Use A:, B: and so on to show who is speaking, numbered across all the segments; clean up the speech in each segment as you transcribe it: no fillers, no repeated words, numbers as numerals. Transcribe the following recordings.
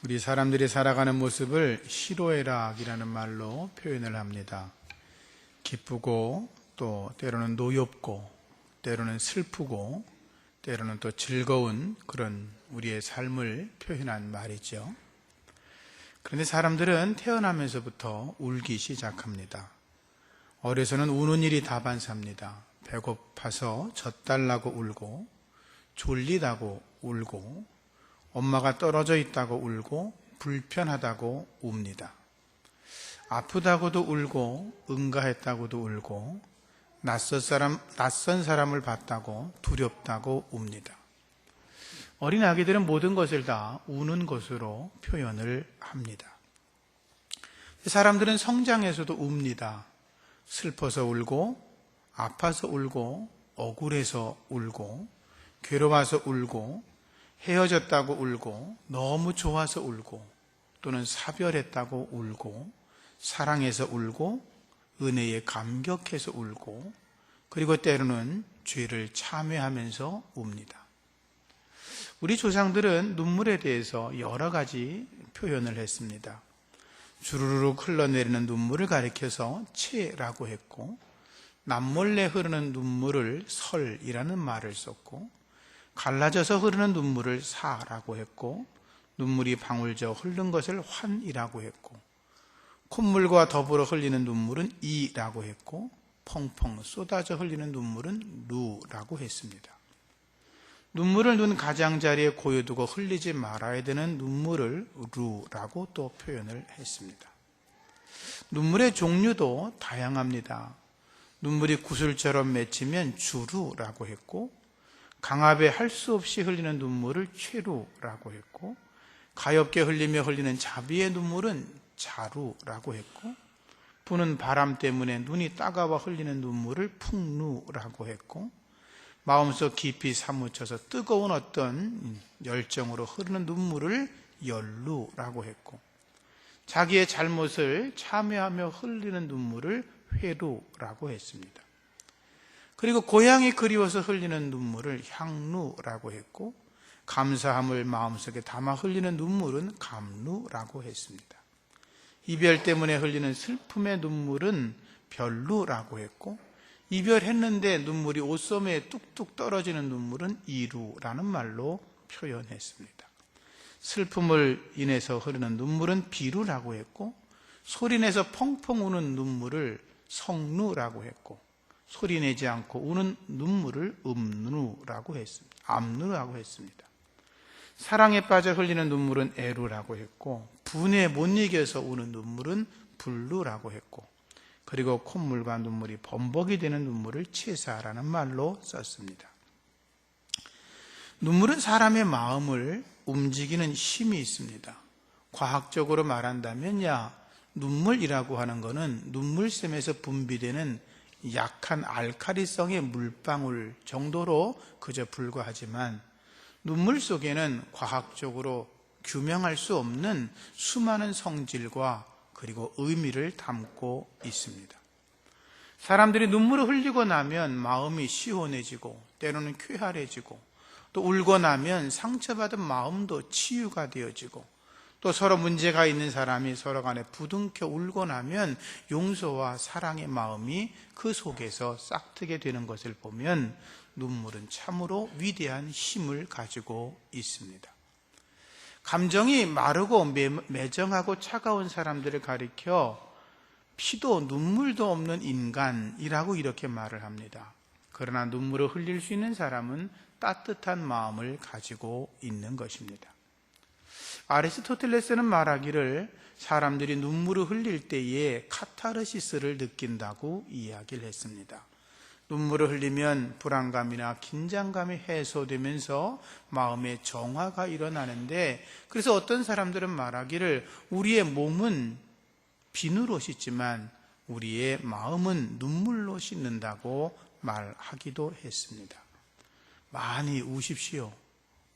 A: 우리 사람들이 살아가는 모습을 희로애락이라는 말로 표현을 합니다. 기쁘고 또 때로는 노엽고 때로는 슬프고 때로는 또 즐거운 그런 우리의 삶을 표현한 말이죠. 그런데 사람들은 태어나면서부터 울기 시작합니다. 어려서는 우는 일이 다반사입니다. 배고파서 젖 달라고 울고, 졸리다고 울고, 엄마가 떨어져 있다고 울고, 불편하다고 웁니다. 아프다고도 울고, 응가했다고도 울고, 낯선 사람을 봤다고 두렵다고 웁니다. 어린 아기들은 모든 것을 다 우는 것으로 표현을 합니다. 사람들은 성장해서도 웁니다. 슬퍼서 울고, 아파서 울고, 억울해서 울고, 괴로워서 울고, 헤어졌다고 울고, 너무 좋아서 울고, 또는 사별했다고 울고, 사랑해서 울고, 은혜에 감격해서 울고, 그리고 때로는 죄를 참회하면서 웁니다. 우리 조상들은 눈물에 대해서 여러 가지 표현을 했습니다. 주르륵 흘러내리는 눈물을 가리켜서 체라고 했고, 남몰래 흐르는 눈물을 설이라는 말을 썼고, 갈라져서 흐르는 눈물을 사라고 했고, 눈물이 방울져 흐른 것을 환이라고 했고, 콧물과 더불어 흘리는 눈물은 이라고 했고, 펑펑 쏟아져 흘리는 눈물은 루라고 했습니다. 눈물을 눈 가장자리에 고여두고 흘리지 말아야 되는 눈물을 루라고 또 표현을 했습니다. 눈물의 종류도 다양합니다. 눈물이 구슬처럼 맺히면 주루라고 했고, 강압에 할 수 없이 흘리는 눈물을 최루라고 했고, 가엾게 흘리며 흘리는 자비의 눈물은 자루라고 했고, 부는 바람 때문에 눈이 따가워 흘리는 눈물을 풍루라고 했고, 마음속 깊이 사무쳐서 뜨거운 어떤 열정으로 흐르는 눈물을 열루라고 했고, 자기의 잘못을 참회하며 흘리는 눈물을 회루라고 했습니다. 그리고 고향이 그리워서 흘리는 눈물을 향루라고 했고, 감사함을 마음속에 담아 흘리는 눈물은 감루라고 했습니다. 이별 때문에 흘리는 슬픔의 눈물은 별루라고 했고, 이별했는데 눈물이 옷소매에 뚝뚝 떨어지는 눈물은 이루라는 말로 표현했습니다. 슬픔을 인해서 흐르는 눈물은 비루라고 했고, 소리내서 펑펑 우는 눈물을 성루라고 했고, 소리내지 않고 우는 눈물을 음루라고 했습니다. 암루라고 했습니다. 사랑에 빠져 흘리는 눈물은 애루라고 했고, 분에 못 이겨서 우는 눈물은 불루라고 했고, 그리고 콧물과 눈물이 범벅이 되는 눈물을 치사라는 말로 썼습니다. 눈물은 사람의 마음을 움직이는 힘이 있습니다. 과학적으로 말한다면 눈물이라고 하는 것은 눈물샘에서 분비되는 약한 알칼리성의 물방울 정도로 그저 불과하지만, 눈물 속에는 과학적으로 규명할 수 없는 수많은 성질과 그리고 의미를 담고 있습니다. 사람들이 눈물을 흘리고 나면 마음이 시원해지고 때로는 쾌활해지고, 또 울고 나면 상처받은 마음도 치유가 되어지고, 또 서로 문제가 있는 사람이 서로 간에 부둥켜 울고 나면 용서와 사랑의 마음이 그 속에서 싹트게 되는 것을 보면 눈물은 참으로 위대한 힘을 가지고 있습니다. 감정이 마르고 매정하고 차가운 사람들을 가리켜 피도 눈물도 없는 인간이라고 이렇게 말을 합니다. 그러나 눈물을 흘릴 수 있는 사람은 따뜻한 마음을 가지고 있는 것입니다. 아리스토텔레스는 말하기를 사람들이 눈물을 흘릴 때에 카타르시스를 느낀다고 이야기를 했습니다. 눈물을 흘리면 불안감이나 긴장감이 해소되면서 마음의 정화가 일어나는데, 그래서 어떤 사람들은 말하기를 우리의 몸은 비누로 씻지만 우리의 마음은 눈물로 씻는다고 말하기도 했습니다. 많이 우십시오.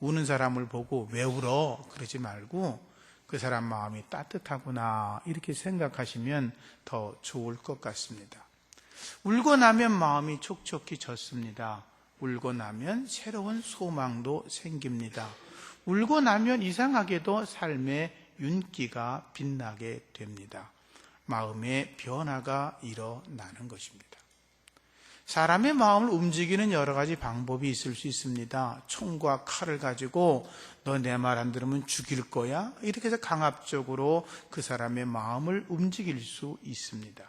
A: 우는 사람을 보고 왜 울어? 그러지 말고 그 사람 마음이 따뜻하구나 이렇게 생각하시면 더 좋을 것 같습니다. 울고 나면 마음이 촉촉해졌습니다. 울고 나면 새로운 소망도 생깁니다. 울고 나면 이상하게도 삶에 윤기가 빛나게 됩니다. 마음의 변화가 일어나는 것입니다. 사람의 마음을 움직이는 여러 가지 방법이 있을 수 있습니다. 총과 칼을 가지고 너 내 말 안 들으면 죽일 거야? 이렇게 해서 강압적으로 그 사람의 마음을 움직일 수 있습니다.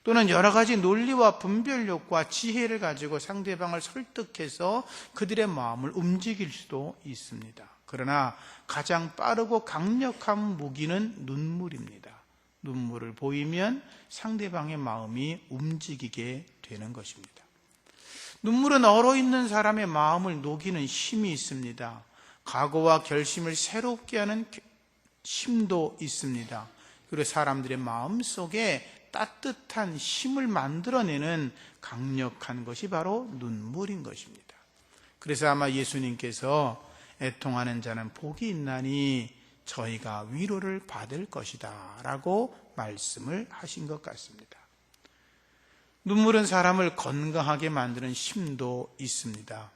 A: 또는 여러 가지 논리와 분별력과 지혜를 가지고 상대방을 설득해서 그들의 마음을 움직일 수도 있습니다. 그러나 가장 빠르고 강력한 무기는 눈물입니다. 눈물을 보이면 상대방의 마음이 움직이게 되는 것입니다. 눈물은 얼어있는 사람의 마음을 녹이는 힘이 있습니다. 각오와 결심을 새롭게 하는 힘도 있습니다. 그리고 사람들의 마음 속에 따뜻한 힘을 만들어내는 강력한 것이 바로 눈물인 것입니다. 그래서 아마 예수님께서 애통하는 자는 복이 있나니 저희가 위로를 받을 것이다 라고 말씀을 하신 것 같습니다. 눈물은 사람을 건강하게 만드는 힘도 있습니다.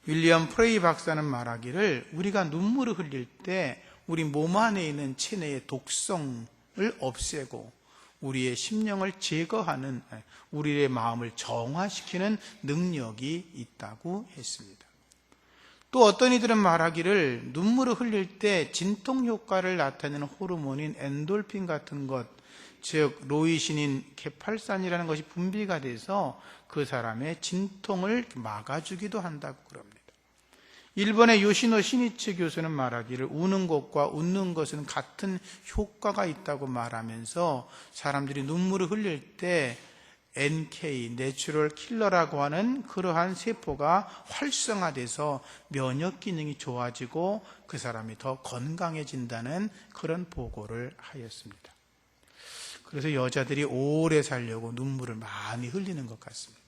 A: 윌리엄 프레이 박사는 말하기를 우리가 눈물을 흘릴 때 우리 몸 안에 있는 체내의 독성을 없애고 우리의 심령을 제거하는, 우리의 마음을 정화시키는 능력이 있다고 했습니다. 또 어떤 이들은 말하기를 눈물을 흘릴 때 진통 효과를 나타내는 호르몬인 엔돌핀 같은 것, 즉 로이신인 게팔산이라는 것이 분비가 돼서 그 사람의 진통을 막아주기도 한다고 그럽니다. 일본의 요시노 시니츠 교수는 말하기를 우는 것과 웃는 것은 같은 효과가 있다고 말하면서 사람들이 눈물을 흘릴 때 NK, 내추럴 킬러라고 하는 그러한 세포가 활성화돼서 면역 기능이 좋아지고 그 사람이 더 건강해진다는 그런 보고를 하였습니다. 그래서 여자들이 오래 살려고 눈물을 많이 흘리는 것 같습니다.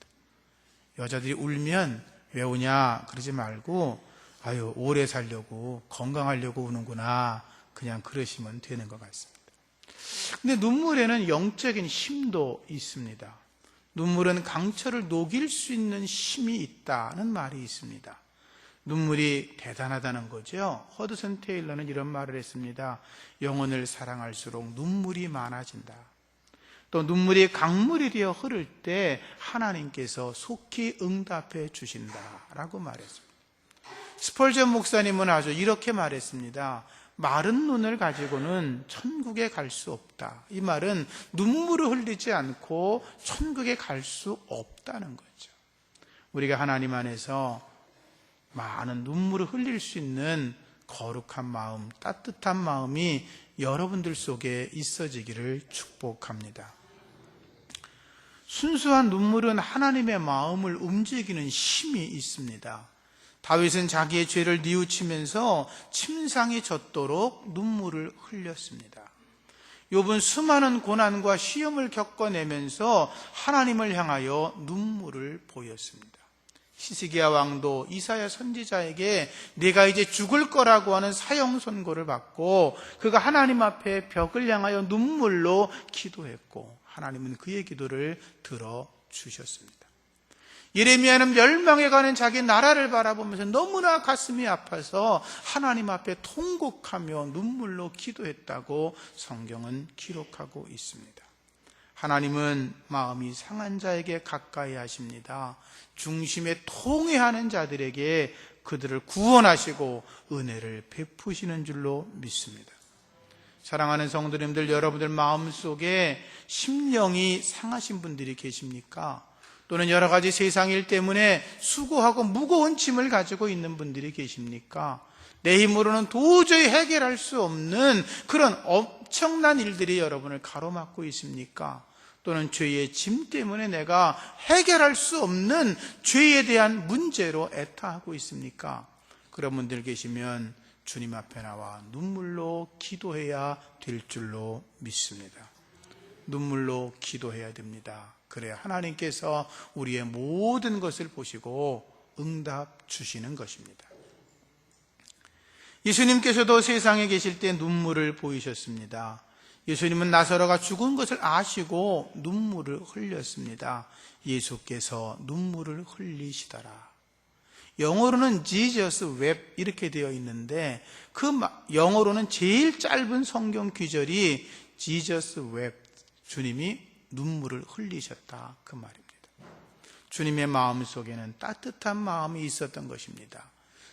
A: 여자들이 울면 왜 우냐 그러지 말고 아유 오래 살려고 건강하려고 우는구나 그냥 그러시면 되는 것 같습니다. 근데 눈물에는 영적인 힘도 있습니다. 눈물은 강철을 녹일 수 있는 힘이 있다는 말이 있습니다. 눈물이 대단하다는 거죠. 허드슨 테일러는 이런 말을 했습니다. 영혼을 사랑할수록 눈물이 많아진다. 또 눈물이 강물이 되어 흐를 때 하나님께서 속히 응답해 주신다라고 말했습니다. 스펄전 목사님은 아주 이렇게 말했습니다. 마른 눈을 가지고는 천국에 갈 수 없다. 이 말은 눈물을 흘리지 않고 천국에 갈 수 없다는 거죠. 우리가 하나님 안에서 많은 눈물을 흘릴 수 있는 거룩한 마음, 따뜻한 마음이 여러분들 속에 있어지기를 축복합니다. 순수한 눈물은 하나님의 마음을 움직이는 힘이 있습니다. 다윗은 자기의 죄를 뉘우치면서 침상이 젖도록 눈물을 흘렸습니다. 욥은 수많은 고난과 시험을 겪어내면서 하나님을 향하여 눈물을 보였습니다. 히스기야 왕도 이사야 선지자에게 내가 이제 죽을 거라고 하는 사형 선고를 받고 그가 하나님 앞에 벽을 향하여 눈물로 기도했고 하나님은 그의 기도를 들어주셨습니다. 예레미야는 멸망해가는 자기 나라를 바라보면서 너무나 가슴이 아파서 하나님 앞에 통곡하며 눈물로 기도했다고 성경은 기록하고 있습니다. 하나님은 마음이 상한 자에게 가까이 하십니다. 중심에 통회하는 자들에게 그들을 구원하시고 은혜를 베푸시는 줄로 믿습니다. 사랑하는 성도님들, 여러분들 마음속에 심령이 상하신 분들이 계십니까? 또는 여러 가지 세상 일 때문에 수고하고 무거운 짐을 가지고 있는 분들이 계십니까? 내 힘으로는 도저히 해결할 수 없는 그런 엄청난 일들이 여러분을 가로막고 있습니까? 또는 죄의 짐 때문에 내가 해결할 수 없는 죄에 대한 문제로 애타하고 있습니까? 그런 분들 계시면 주님 앞에 나와 눈물로 기도해야 될 줄로 믿습니다. 눈물로 기도해야 됩니다. 그래야 하나님께서 우리의 모든 것을 보시고 응답 주시는 것입니다. 예수님께서도 세상에 계실 때 눈물을 보이셨습니다. 예수님은 나사로가 죽은 것을 아시고 눈물을 흘렸습니다. 예수께서 눈물을 흘리시더라. 영어로는 Jesus wept 이렇게 되어 있는데 그 영어로는 제일 짧은 성경 구절이 Jesus wept, 주님이 눈물을 흘리셨다 그 말입니다. 주님의 마음속에는 따뜻한 마음이 있었던 것입니다.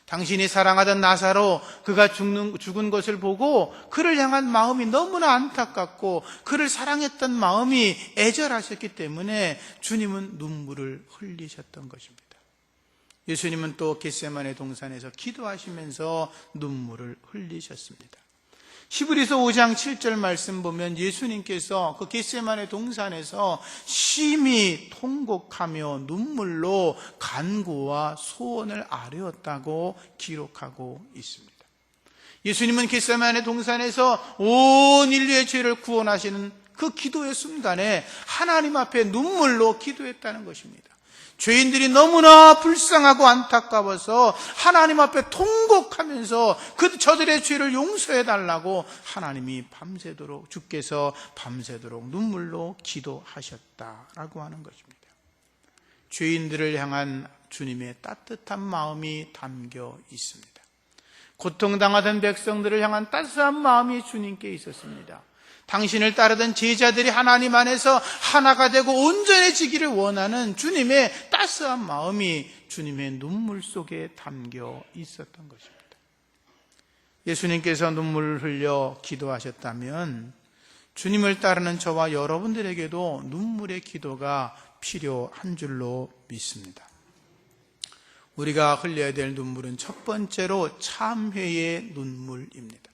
A: 당신이 사랑하던 나사로 그가 죽은 것을 보고 그를 향한 마음이 너무나 안타깝고 그를 사랑했던 마음이 애절하셨기 때문에 주님은 눈물을 흘리셨던 것입니다. 예수님은 또 겟세마네 동산에서 기도하시면서 눈물을 흘리셨습니다. 히브리서 5장 7절 말씀 보면 예수님께서 그 겟세마네 동산에서 심히 통곡하며 눈물로 간구와 소원을 아뢰었다고 기록하고 있습니다. 예수님은 겟세마네 동산에서 온 인류의 죄를 구원하시는 그 기도의 순간에 하나님 앞에 눈물로 기도했다는 것입니다. 죄인들이 너무나 불쌍하고 안타까워서 하나님 앞에 통곡하면서 저들의 죄를 용서해 달라고 하나님이 밤새도록, 주께서 밤새도록 눈물로 기도하셨다라고 하는 것입니다. 죄인들을 향한 주님의 따뜻한 마음이 담겨 있습니다. 고통당하던 백성들을 향한 따스한 마음이 주님께 있었습니다. 당신을 따르던 제자들이 하나님 안에서 하나가 되고 온전해지기를 원하는 주님의 따스한 마음이 주님의 눈물 속에 담겨 있었던 것입니다. 예수님께서 눈물을 흘려 기도하셨다면 주님을 따르는 저와 여러분들에게도 눈물의 기도가 필요한 줄로 믿습니다. 우리가 흘려야 될 눈물은 첫 번째로 참회의 눈물입니다.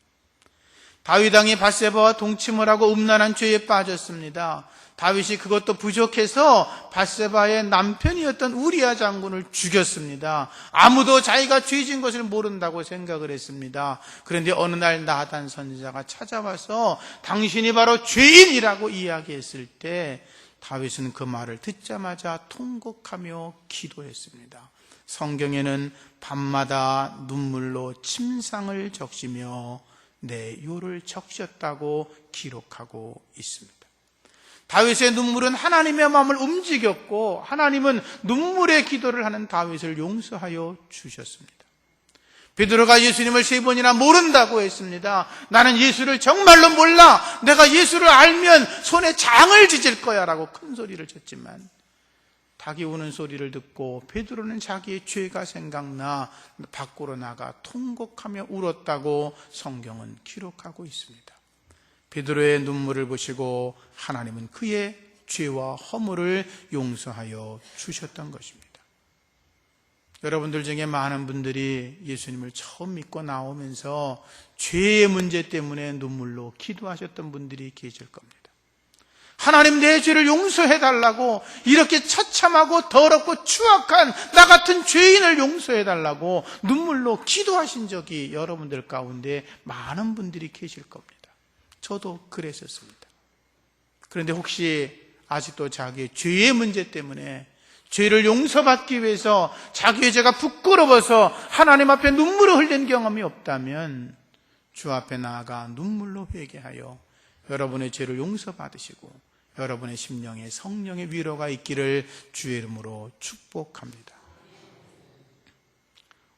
A: 다윗 왕이 밧세바와 동침을 하고 음란한 죄에 빠졌습니다. 다윗이 그것도 부족해서 밧세바의 남편이었던 우리아 장군을 죽였습니다. 아무도 자기가 죄진 것을 모른다고 생각을 했습니다. 그런데 어느 날 나단 선지자가 찾아와서 당신이 바로 죄인이라고 이야기했을 때 다윗은 그 말을 듣자마자 통곡하며 기도했습니다. 성경에는 밤마다 눈물로 침상을 적시며 내 요를 적셨다고 기록하고 있습니다. 다윗의 눈물은 하나님의 마음을 움직였고 하나님은 눈물의 기도를 하는 다윗을 용서하여 주셨습니다. 베드로가 예수님을 3번이나 모른다고 했습니다. 나는 예수를 정말로 몰라. 내가 예수를 알면 손에 장을 찢을 거야 라고 큰 소리를 쳤지만 닭이 우는 소리를 듣고 베드로는 자기의 죄가 생각나 밖으로 나가 통곡하며 울었다고 성경은 기록하고 있습니다. 베드로의 눈물을 보시고 하나님은 그의 죄와 허물을 용서하여 주셨던 것입니다. 여러분들 중에 많은 분들이 예수님을 처음 믿고 나오면서 죄의 문제 때문에 눈물로 기도하셨던 분들이 계실 겁니다. 하나님, 내 죄를 용서해달라고, 이렇게 처참하고 더럽고 추악한 나 같은 죄인을 용서해달라고 눈물로 기도하신 적이 여러분들 가운데 많은 분들이 계실 겁니다. 저도 그랬었습니다. 그런데 혹시 아직도 자기의 죄의 문제 때문에 죄를 용서받기 위해서 자기의 죄가 부끄러워서 하나님 앞에 눈물을 흘린 경험이 없다면 주 앞에 나아가 눈물로 회개하여 여러분의 죄를 용서받으시고 여러분의 심령에 성령의 위로가 있기를 주의 이름으로 축복합니다.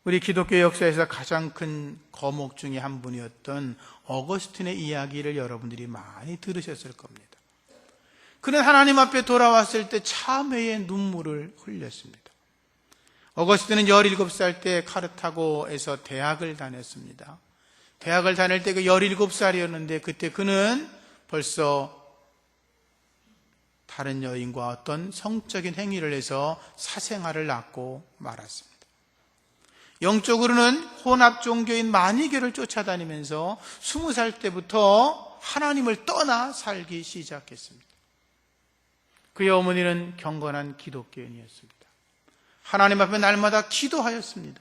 A: 우리 기독교 역사에서 가장 큰 거목 중에 한 분이었던 어거스틴의 이야기를 여러분들이 많이 들으셨을 겁니다. 그는 하나님 앞에 돌아왔을 때 참회의 눈물을 흘렸습니다. 어거스틴은 17살 때 카르타고에서 대학을 다녔습니다. 대학을 다닐 때 그 17살이었는데 그때 그는 벌써 다른 여인과 어떤 성적인 행위를 해서 사생활을 낳고 말았습니다. 영적으로는 혼합 종교인 마니교를 쫓아다니면서 20살 때부터 하나님을 떠나 살기 시작했습니다. 그의 어머니는 경건한 기독교인이었습니다. 하나님 앞에 날마다 기도하였습니다.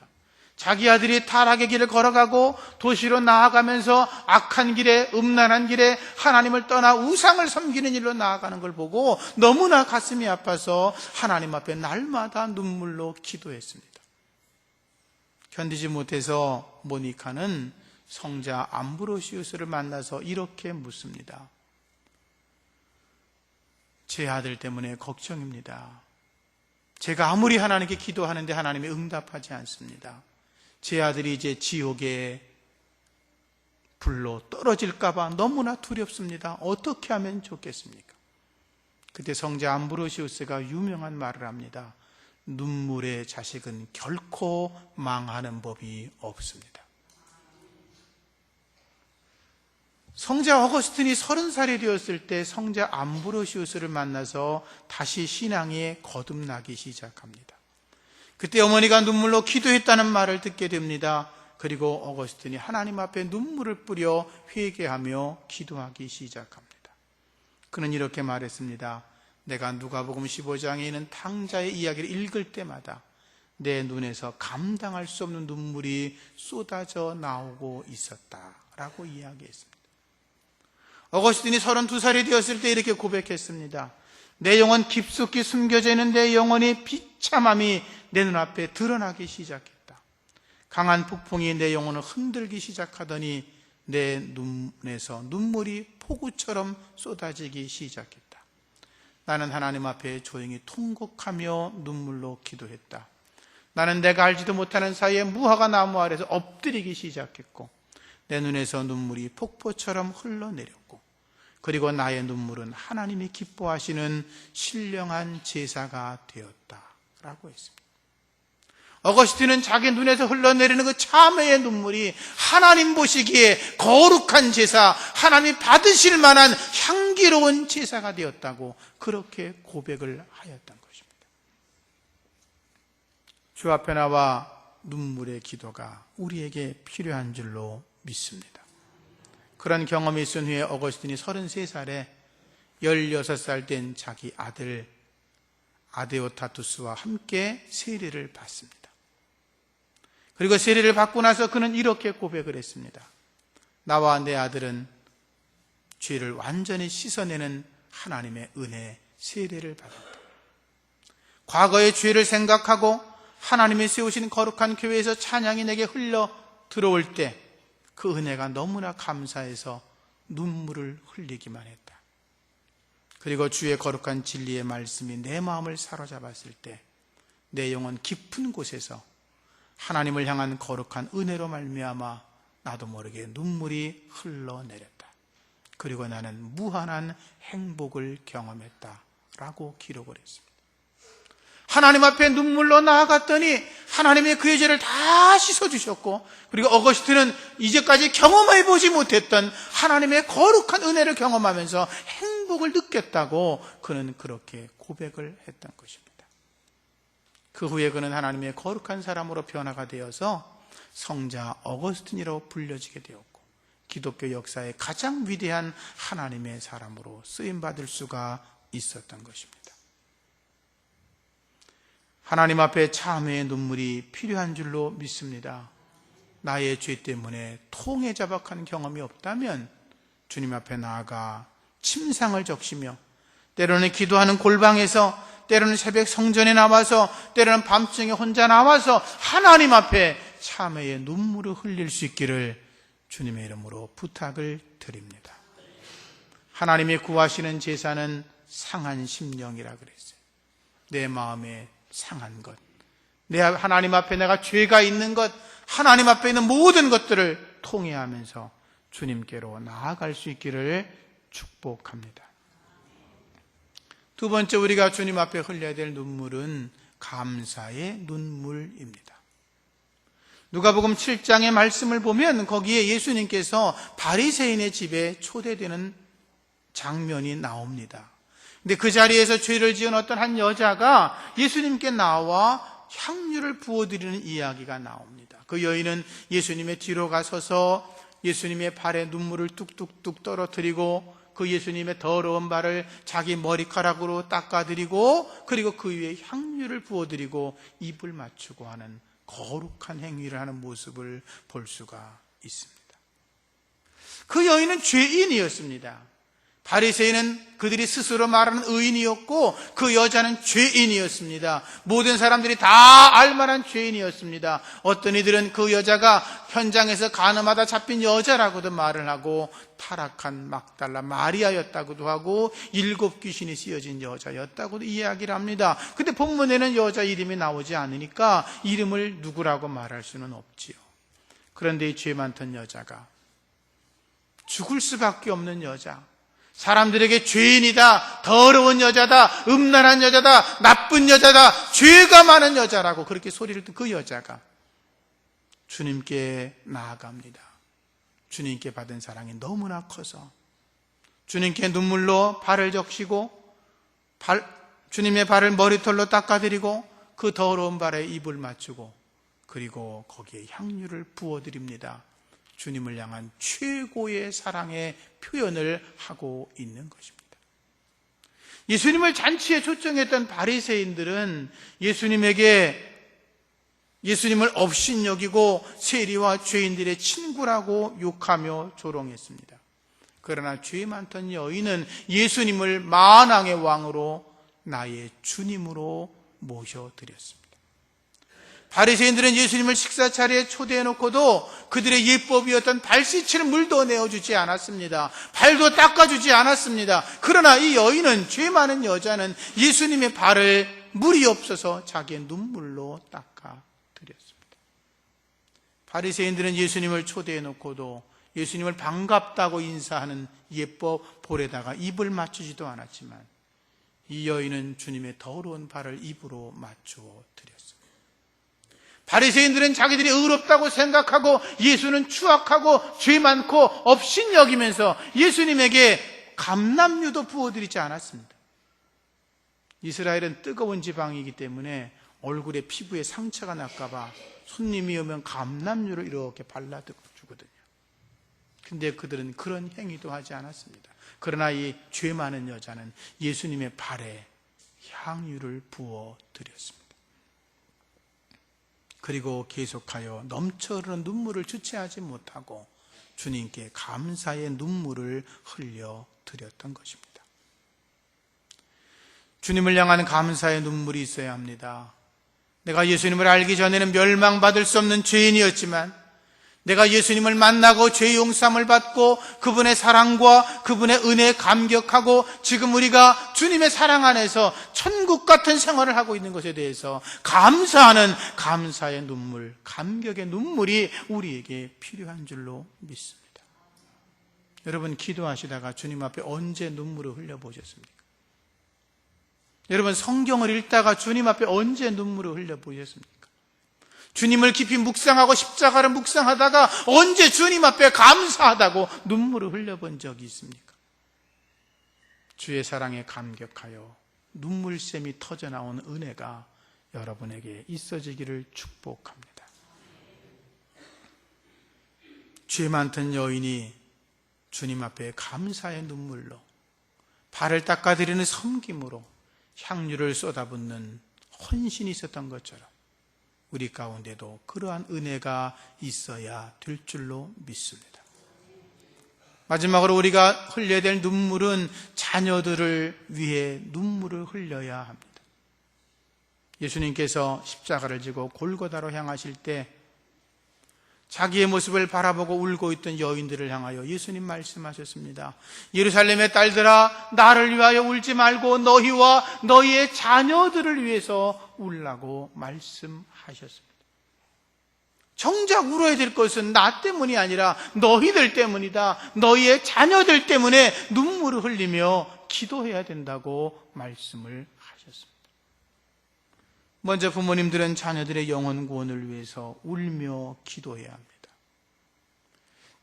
A: 자기 아들이 타락의 길을 걸어가고 도시로 나아가면서 악한 길에, 음란한 길에 하나님을 떠나 우상을 섬기는 일로 나아가는 걸 보고 너무나 가슴이 아파서 하나님 앞에 날마다 눈물로 기도했습니다. 견디지 못해서 모니카는 성자 암브로시우스를 만나서 이렇게 묻습니다. 제 아들 때문에 걱정입니다. 제가 아무리 하나님께 기도하는데 하나님이 응답하지 않습니다. 제 아들이 이제 지옥의 불로 떨어질까봐 너무나 두렵습니다. 어떻게 하면 좋겠습니까? 그때 성자 암브로시우스가 유명한 말을 합니다. 눈물의 자식은 결코 망하는 법이 없습니다. 성자 어거스틴이 30살이 되었을 때 성자 암브로시우스를 만나서 다시 신앙에 거듭나기 시작합니다. 그때 어머니가 눈물로 기도했다는 말을 듣게 됩니다. 그리고 어거스틴이 하나님 앞에 눈물을 뿌려 회개하며 기도하기 시작합니다. 그는 이렇게 말했습니다. 내가 누가복음 15장에 있는 탕자의 이야기를 읽을 때마다 내 눈에서 감당할 수 없는 눈물이 쏟아져 나오고 있었다라고 이야기했습니다. 어거스틴이 32살이 되었을 때 이렇게 고백했습니다. 내 영혼 깊숙이 숨겨져 있는 내 영혼이 비참함이 내 눈앞에 드러나기 시작했다. 강한 폭풍이 내 영혼을 흔들기 시작하더니 내 눈에서 눈물이 폭우처럼 쏟아지기 시작했다. 나는 하나님 앞에 조용히 통곡하며 눈물로 기도했다. 나는 내가 알지도 못하는 사이에 무화과 나무 아래서 엎드리기 시작했고 내 눈에서 눈물이 폭포처럼 흘러내렸고 그리고 나의 눈물은 하나님이 기뻐하시는 신령한 제사가 되었다라고 했습니다. 어거스틴은 자기 눈에서 흘러내리는 그 참회의 눈물이 하나님 보시기에 거룩한 제사, 하나님이 받으실 만한 향기로운 제사가 되었다고 그렇게 고백을 하였던 것입니다. 주 앞에 나와 눈물의 기도가 우리에게 필요한 줄로 믿습니다. 그런 경험이 있은 후에 어거스틴이 33살에 16살 된 자기 아들 아데오타투스와 함께 세례를 받습니다. 그리고 세례를 받고 나서 그는 이렇게 고백을 했습니다. 나와 내 아들은 죄를 완전히 씻어내는 하나님의 은혜 세례를 받았다. 과거의 죄를 생각하고 하나님이 세우신 거룩한 교회에서 찬양이 내게 흘러 들어올 때 그 은혜가 너무나 감사해서 눈물을 흘리기만 했다. 그리고 주의 거룩한 진리의 말씀이 내 마음을 사로잡았을 때 내 영혼 깊은 곳에서 하나님을 향한 거룩한 은혜로 말미암아 나도 모르게 눈물이 흘러내렸다. 그리고 나는 무한한 행복을 경험했다라고 기록을 했습니다. 하나님 앞에 눈물로 나아갔더니 하나님이 그의 죄를 다 씻어주셨고 그리고 어거스틴은 이제까지 경험해보지 못했던 하나님의 거룩한 은혜를 경험하면서 행복을 느꼈다고 그는 그렇게 고백을 했던 것입니다. 그 후에 그는 하나님의 거룩한 사람으로 변화가 되어서 성자 어거스틴이라고 불려지게 되었고 기독교 역사의 가장 위대한 하나님의 사람으로 쓰임받을 수가 있었던 것입니다. 하나님 앞에 참회의 눈물이 필요한 줄로 믿습니다. 나의 죄 때문에 통에 자박한 경험이 없다면 주님 앞에 나아가 침상을 적시며 때로는 기도하는 골방에서 때로는 새벽 성전에 나와서 때로는 밤중에 혼자 나와서 하나님 앞에 참회의 눈물을 흘릴 수 있기를 주님의 이름으로 부탁을 드립니다. 하나님이 구하시는 제사는 상한 심령이라 그랬어요. 내 마음에 상한 것, 내 하나님 앞에 내가 죄가 있는 것, 하나님 앞에 있는 모든 것들을 통회하면서 주님께로 나아갈 수 있기를 축복합니다. 두 번째 우리가 주님 앞에 흘려야 될 눈물은 감사의 눈물입니다. 누가복음 7장의 말씀을 보면 거기에 예수님께서 바리새인의 집에 초대되는 장면이 나옵니다. 근데 그 자리에서 죄를 지은 어떤 한 여자가 예수님께 나와 향유를 부어드리는 이야기가 나옵니다. 그 여인은 예수님의 뒤로 가서서 예수님의 발에 눈물을 뚝뚝뚝 떨어뜨리고 그 예수님의 더러운 발을 자기 머리카락으로 닦아드리고 그리고 그 위에 향유를 부어드리고 입을 맞추고 하는 거룩한 행위를 하는 모습을 볼 수가 있습니다. 그 여인은 죄인이었습니다. 바리새인은 그들이 스스로 말하는 의인이었고 그 여자는 죄인이었습니다. 모든 사람들이 다 알만한 죄인이었습니다. 어떤 이들은 그 여자가 현장에서 간음하다 잡힌 여자라고도 말을 하고 타락한 막달라 마리아였다고도 하고 7 귀신이 쓰여진 여자였다고도 이야기를 합니다. 근데 본문에는 여자 이름이 나오지 않으니까 이름을 누구라고 말할 수는 없지요. 그런데 이 죄 많던 여자가, 죽을 수밖에 없는 여자, 사람들에게 죄인이다, 더러운 여자다, 음란한 여자다, 나쁜 여자다, 죄가 많은 여자라고 그렇게 소리를 듣고 그 여자가 주님께 나아갑니다. 주님께 받은 사랑이 너무나 커서 주님께 눈물로 발을 적시고 주님의 발을 머리털로 닦아드리고 그 더러운 발에 입을 맞추고 그리고 거기에 향유를 부어드립니다. 주님을 향한 최고의 사랑의 표현을 하고 있는 것입니다. 예수님을 잔치에 초청했던 바리새인들은 예수님을 업신여기고 세리와 죄인들의 친구라고 욕하며 조롱했습니다. 그러나 죄 많던 여인은 예수님을 만왕의 왕으로 나의 주님으로 모셔드렸습니다. 바리새인들은 예수님을 식사 자리에 초대해놓고도 그들의 예법이었던 발 씻을 물도 내어주지 않았습니다. 발도 닦아주지 않았습니다. 그러나 이 여인은, 죄 많은 여자는 예수님의 발을 물이 없어서 자기의 눈물로 닦아드렸습니다. 바리새인들은 예수님을 초대해놓고도 예수님을 반갑다고 인사하는 예법 볼에다가 입을 맞추지도 않았지만 이 여인은 주님의 더러운 발을 입으로 맞추어 드렸습니다. 바리새인들은 자기들이 의롭다고 생각하고 예수는 추악하고 죄 많고 업신여기면서 예수님에게 감람유도 부어드리지 않았습니다. 이스라엘은 뜨거운 지방이기 때문에 얼굴에 피부에 상처가 날까 봐 손님이 오면 감람유를 이렇게 발라주거든요. 근데 그들은 그런 행위도 하지 않았습니다. 그러나 이 죄 많은 여자는 예수님의 발에 향유를 부어드렸습니다. 그리고 계속하여 넘쳐 흐르는 눈물을 주체하지 못하고 주님께 감사의 눈물을 흘려드렸던 것입니다. 주님을 향한 감사의 눈물이 있어야 합니다. 내가 예수님을 알기 전에는 멸망받을 수 없는 죄인이었지만 내가 예수님을 만나고 죄 용서함을 받고 그분의 사랑과 그분의 은혜에 감격하고 지금 우리가 주님의 사랑 안에서 천국 같은 생활을 하고 있는 것에 대해서 감사하는 감사의 눈물, 감격의 눈물이 우리에게 필요한 줄로 믿습니다. 여러분, 기도하시다가 주님 앞에 언제 눈물을 흘려보셨습니까? 여러분, 성경을 읽다가 주님 앞에 언제 눈물을 흘려보셨습니까? 주님을 깊이 묵상하고 십자가를 묵상하다가 언제 주님 앞에 감사하다고 눈물을 흘려본 적이 있습니까? 주의 사랑에 감격하여 눈물샘이 터져나온 은혜가 여러분에게 있어지기를 축복합니다. 죄 많던 여인이 주님 앞에 감사의 눈물로 발을 닦아드리는 섬김으로 향유를 쏟아붓는 헌신이 있었던 것처럼 우리 가운데도 그러한 은혜가 있어야 될 줄로 믿습니다. 마지막으로 우리가 흘려야 될 눈물은 자녀들을 위해 눈물을 흘려야 합니다. 예수님께서 십자가를 지고 골고다로 향하실 때 자기의 모습을 바라보고 울고 있던 여인들을 향하여 예수님 말씀하셨습니다. 예루살렘의 딸들아, 나를 위하여 울지 말고 너희와 너희의 자녀들을 위해서 울라고 말씀하셨습니다. 정작 울어야 될 것은 나 때문이 아니라 너희들 때문이다. 너희의 자녀들 때문에 눈물을 흘리며 기도해야 된다고 말씀을 하셨습니다. 먼저 부모님들은 자녀들의 영혼 구원을 위해서 울며 기도해야 합니다.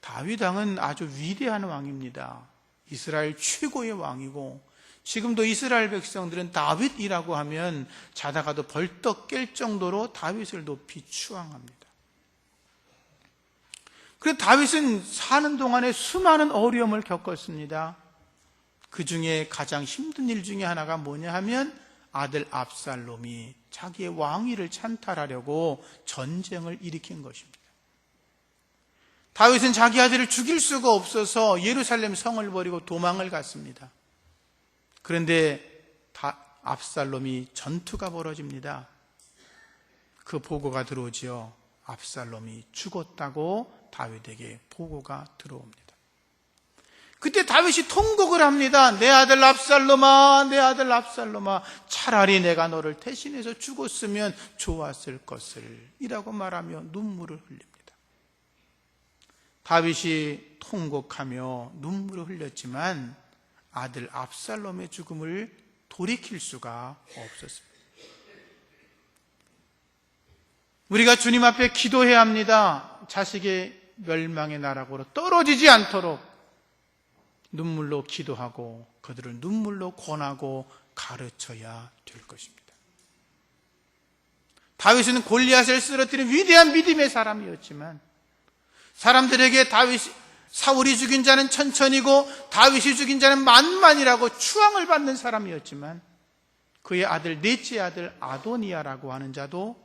A: 다윗 왕은 아주 위대한 왕입니다. 이스라엘 최고의 왕이고 지금도 이스라엘 백성들은 다윗이라고 하면 자다가도 벌떡 깰 정도로 다윗을 높이 추앙합니다. 그래서 다윗은 사는 동안에 수많은 어려움을 겪었습니다. 그 중에 가장 힘든 일 중에 하나가 뭐냐 하면 아들 압살롬이 자기의 왕위를 찬탈하려고 전쟁을 일으킨 것입니다. 다윗은 자기 아들을 죽일 수가 없어서 예루살렘 성을 버리고 도망을 갔습니다. 그런데 압살롬이 전투가 벌어집니다. 그 보고가 들어오지요. 압살롬이 죽었다고 다윗에게 보고가 들어옵니다. 그때 다윗이 통곡을 합니다. 내 아들 압살롬아, 내 아들 압살롬아, 차라리 내가 너를 대신해서 죽었으면 좋았을 것을 이라고 말하며 눈물을 흘립니다. 다윗이 통곡하며 눈물을 흘렸지만 아들 압살롬의 죽음을 돌이킬 수가 없었습니다. 우리가 주님 앞에 기도해야 합니다. 자식의 멸망의 나락으로 떨어지지 않도록 눈물로 기도하고 그들을 눈물로 권하고 가르쳐야 될 것입니다. 다윗은 골리앗을 쓰러뜨린 위대한 믿음의 사람이었지만 사람들에게 사울이 죽인 자는 천천이고 다윗이 죽인 자는 만만이라고 추앙을 받는 사람이었지만 그의 아들 넷째 아들 아도니아라고 하는 자도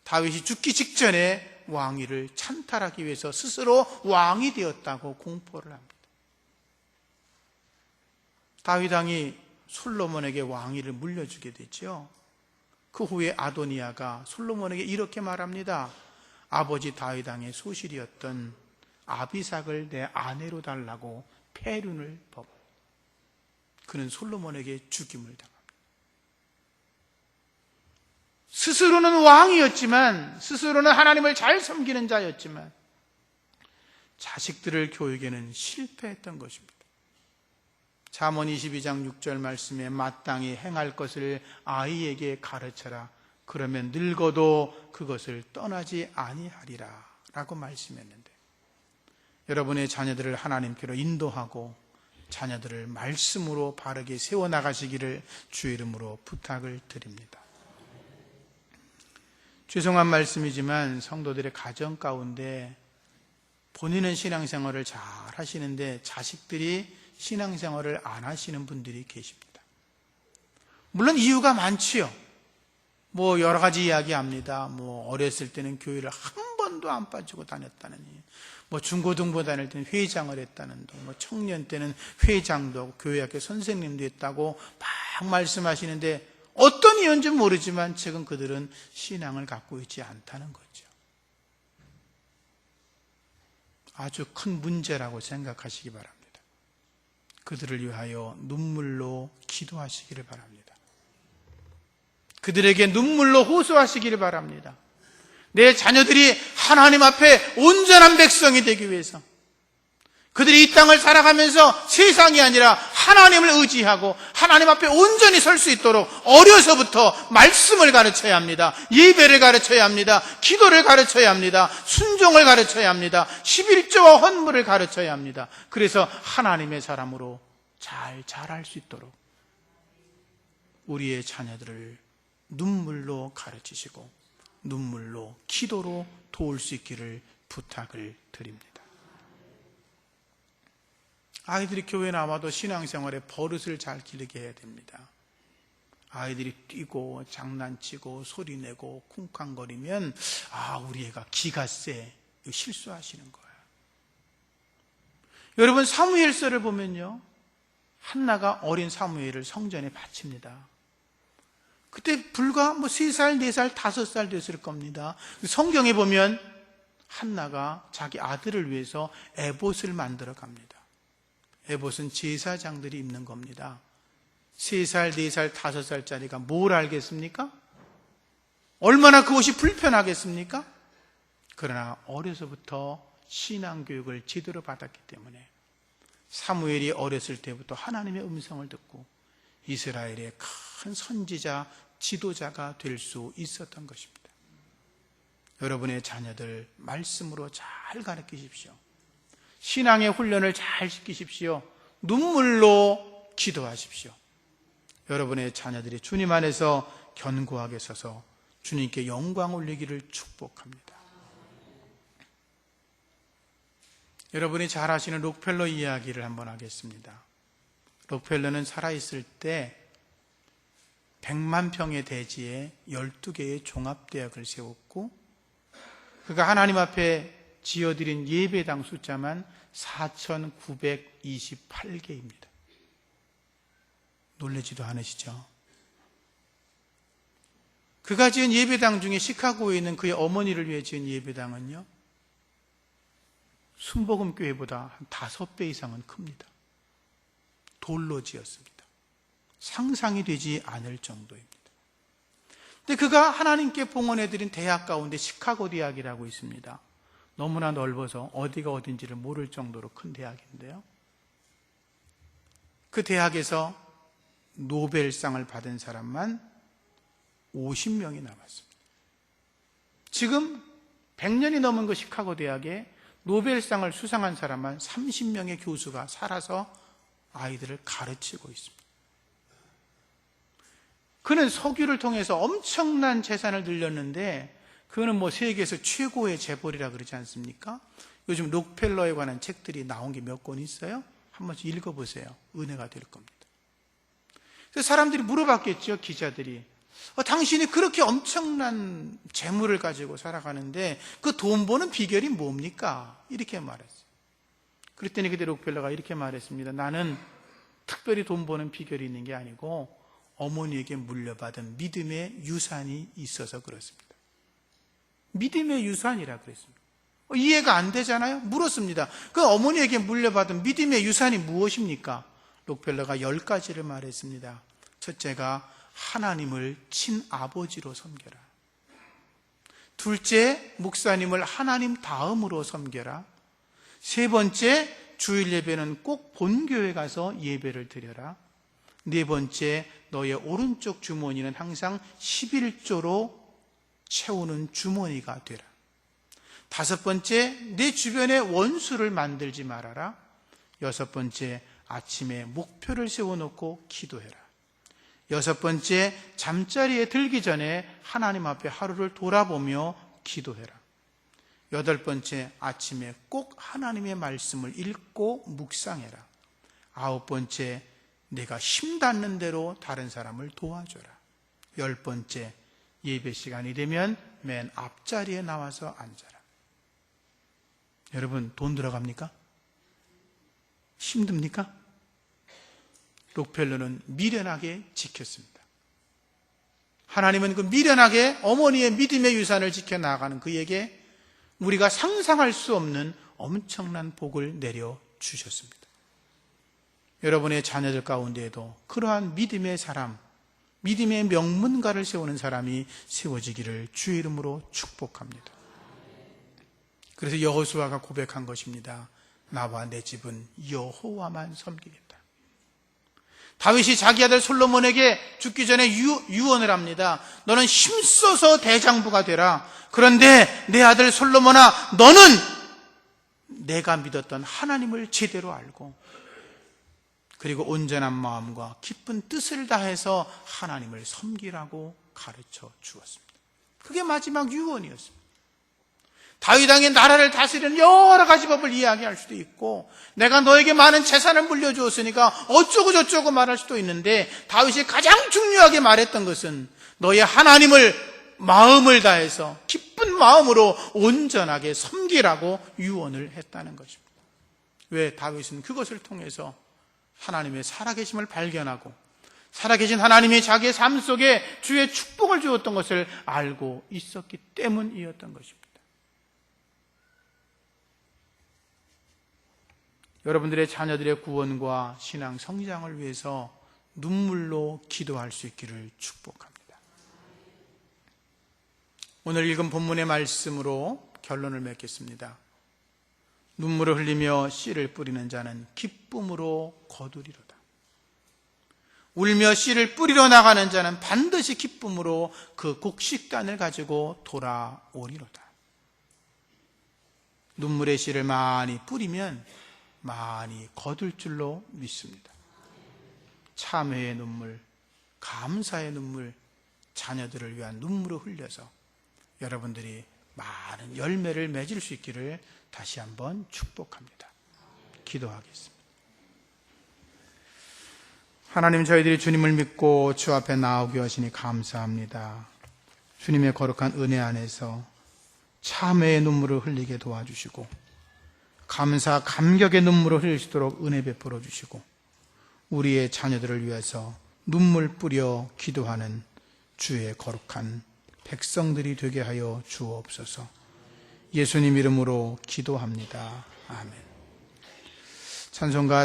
A: 다윗이 죽기 직전에 왕위를 찬탈하기 위해서 스스로 왕이 되었다고 공포를 합니다. 다윗 왕이 솔로몬에게 왕위를 물려주게 되죠. 그 후에 아도니아가 솔로몬에게 이렇게 말합니다. 아버지 다윗 왕의 소실이었던 아비삭을 내 아내로 달라고 폐륜을 범. 그는 솔로몬에게 죽임을 당합니다. 스스로는 왕이었지만, 스스로는 하나님을 잘 섬기는 자였지만 자식들을 교육에는 실패했던 것입니다. 잠언 22장 6절 말씀에 마땅히 행할 것을 아이에게 가르쳐라. 그러면 늙어도 그것을 떠나지 아니하리라 라고 말씀했는데, 여러분의 자녀들을 하나님께로 인도하고 자녀들을 말씀으로 바르게 세워나가시기를 주의 이름으로 부탁을 드립니다. 죄송한 말씀이지만 성도들의 가정 가운데 본인은 신앙생활을 잘 하시는데 자식들이 신앙생활을 안 하시는 분들이 계십니다. 물론 이유가 많지요. 여러 가지 이야기합니다. 어렸을 때는 교회를 한 번도 안 빠지고 다녔다느니, 중고등부 다닐 때는 회장을 했다는 둥, 청년 때는 회장도 하고 교회학교 선생님도 했다고 막 말씀하시는데 어떤 이유인지 모르지만 최근 그들은 신앙을 갖고 있지 않다는 거죠. 아주 큰 문제라고 생각하시기 바랍니다. 그들을 위하여 눈물로 기도하시기를 바랍니다. 그들에게 눈물로 호소하시기를 바랍니다. 내 자녀들이 하나님 앞에 온전한 백성이 되기 위해서, 그들이 이 땅을 살아가면서 세상이 아니라 하나님을 의지하고 하나님 앞에 온전히 설 수 있도록 어려서부터 말씀을 가르쳐야 합니다. 예배를 가르쳐야 합니다. 기도를 가르쳐야 합니다. 순종을 가르쳐야 합니다. 11조와 헌물을 가르쳐야 합니다. 그래서 하나님의 사람으로 잘 자랄 수 있도록 우리의 자녀들을 눈물로 가르치시고 눈물로 기도로 도울 수 있기를 부탁을 드립니다. 아이들이 교회에 나와도 신앙생활에 버릇을 잘 기르게 해야 됩니다. 아이들이 뛰고 장난치고 소리내고 쿵쾅거리면 우리 애가 기가 세, 실수하시는 거예요. 여러분, 사무엘서를 보면요, 한나가 어린 사무엘을 성전에 바칩니다. 그때 불과 3살, 4살, 5살 됐을 겁니다. 성경에 보면 한나가 자기 아들을 위해서 에봇을 만들어 갑니다. 에봇은 제사장들이 입는 겁니다. 3살, 4살, 5살짜리가 뭘 알겠습니까? 얼마나 그 옷이 불편하겠습니까? 그러나 어려서부터 신앙교육을 제대로 받았기 때문에 사무엘이 어렸을 때부터 하나님의 음성을 듣고 이스라엘의 큰 선지자, 지도자가 될 수 있었던 것입니다. 여러분의 자녀들 말씀으로 잘 가르치십시오. 신앙의 훈련을 잘 시키십시오. 눈물로 기도하십시오. 여러분의 자녀들이 주님 안에서 견고하게 서서 주님께 영광 올리기를 축복합니다. 여러분이 잘 아시는 록펠러 이야기를 한번 하겠습니다. 록펠러는 살아있을 때 100만 평의 대지에 12개의 종합대학을 세웠고, 그가 하나님 앞에 지어드린 예배당 숫자만 4,928개입니다. 놀라지도 않으시죠? 그가 지은 예배당 중에 시카고에 있는 그의 어머니를 위해 지은 예배당은요, 순복음교회보다 한 5배 이상은 큽니다. 돌로 지었습니다. 상상이 되지 않을 정도입니다. 근데 그가 하나님께 봉헌해드린 대학 가운데 시카고 대학이라고 있습니다. 너무나 넓어서 어디가 어딘지를 모를 정도로 큰 대학인데요. 그 대학에서 노벨상을 받은 사람만 50명이 남았습니다. 지금 100년이 넘은 그 시카고 대학에 노벨상을 수상한 사람만 30명의 교수가 살아서 아이들을 가르치고 있습니다. 그는 석유를 통해서 엄청난 재산을 늘렸는데, 그거는 세계에서 최고의 재벌이라 그러지 않습니까? 요즘 록펠러에 관한 책들이 나온 게 몇 권 있어요? 한 번씩 읽어보세요. 은혜가 될 겁니다. 그래서 사람들이 물어봤겠죠, 기자들이. 당신이 그렇게 엄청난 재물을 가지고 살아가는데 그 돈 버는 비결이 뭡니까? 이렇게 말했어요. 그랬더니 그때 록펠러가 이렇게 말했습니다. 나는 특별히 돈 버는 비결이 있는 게 아니고 어머니에게 물려받은 믿음의 유산이 있어서 그렇습니다. 믿음의 유산이라 그랬습니다. 이해가 안 되잖아요? 물었습니다. 그 어머니에게 물려받은 믿음의 유산이 무엇입니까? 록펠러가 10가지를 말했습니다. 첫째가 하나님을 친아버지로 섬겨라. 둘째, 목사님을 하나님 다음으로 섬겨라. 세 번째, 주일 예배는 꼭 본교회 가서 예배를 드려라. 네 번째, 너의 오른쪽 주머니는 항상 11조로 채우는 주머니가 되라. 다섯 번째, 내 주변에 원수를 만들지 말아라. 여섯 번째, 아침에 목표를 세워놓고 기도해라. 여섯 번째, 잠자리에 들기 전에 하나님 앞에 하루를 돌아보며 기도해라. 여덟 번째, 아침에 꼭 하나님의 말씀을 읽고 묵상해라. 아홉 번째, 내가 힘 닿는 대로 다른 사람을 도와줘라. 열 번째, 예배 시간이 되면 맨 앞자리에 나와서 앉아라. 여러분, 돈 들어갑니까? 힘듭니까? 록펠러는 미련하게 지켰습니다. 하나님은 그 미련하게 어머니의 믿음의 유산을 지켜나가는 그에게 우리가 상상할 수 없는 엄청난 복을 내려주셨습니다. 여러분의 자녀들 가운데에도 그러한 믿음의 사람, 믿음의 명문가를 세우는 사람이 세워지기를 주의 이름으로 축복합니다. 그래서 여호수아가 고백한 것입니다. 나와 내 집은 여호와만 섬기겠다. 다윗이 자기 아들 솔로몬에게 죽기 전에 유언을 합니다. 너는 힘써서 대장부가 되라. 그런데 내 아들 솔로몬아, 너는 내가 믿었던 하나님을 제대로 알고 그리고 온전한 마음과 기쁜 뜻을 다해서 하나님을 섬기라고 가르쳐 주었습니다. 그게 마지막 유언이었습니다. 다윗 왕의 나라를 다스리는 여러 가지 법을 이야기할 수도 있고, 내가 너에게 많은 재산을 물려주었으니까 어쩌고 저쩌고 말할 수도 있는데, 다윗이 가장 중요하게 말했던 것은 너의 하나님을 마음을 다해서 기쁜 마음으로 온전하게 섬기라고 유언을 했다는 것입니다. 왜? 다윗은 그것을 통해서 하나님의 살아계심을 발견하고 살아계신 하나님이 자기의 삶 속에 주의 축복을 주었던 것을 알고 있었기 때문이었던 것입니다. 여러분들의 자녀들의 구원과 신앙 성장을 위해서 눈물로 기도할 수 있기를 축복합니다. 오늘 읽은 본문의 말씀으로 결론을 맺겠습니다. 눈물을 흘리며 씨를 뿌리는 자는 기쁨으로 거두리로다. 울며 씨를 뿌리러 나가는 자는 반드시 기쁨으로 그 곡식단을 가지고 돌아오리로다. 눈물의 씨를 많이 뿌리면 많이 거둘 줄로 믿습니다. 참회의 눈물, 감사의 눈물, 자녀들을 위한 눈물을 흘려서 여러분들이 많은 열매를 맺을 수 있기를 다시 한번 축복합니다. 기도하겠습니다. 하나님, 저희들이 주님을 믿고 주 앞에 나오게 하시니 감사합니다. 주님의 거룩한 은혜 안에서 참회의 눈물을 흘리게 도와주시고 감사, 감격의 눈물을 흘릴 수 있도록 은혜 베풀어 주시고 우리의 자녀들을 위해서 눈물 뿌려 기도하는 주의 거룩한 백성들이 되게 하여 주옵소서. 예수님 이름으로 기도합니다. 아멘. 찬송가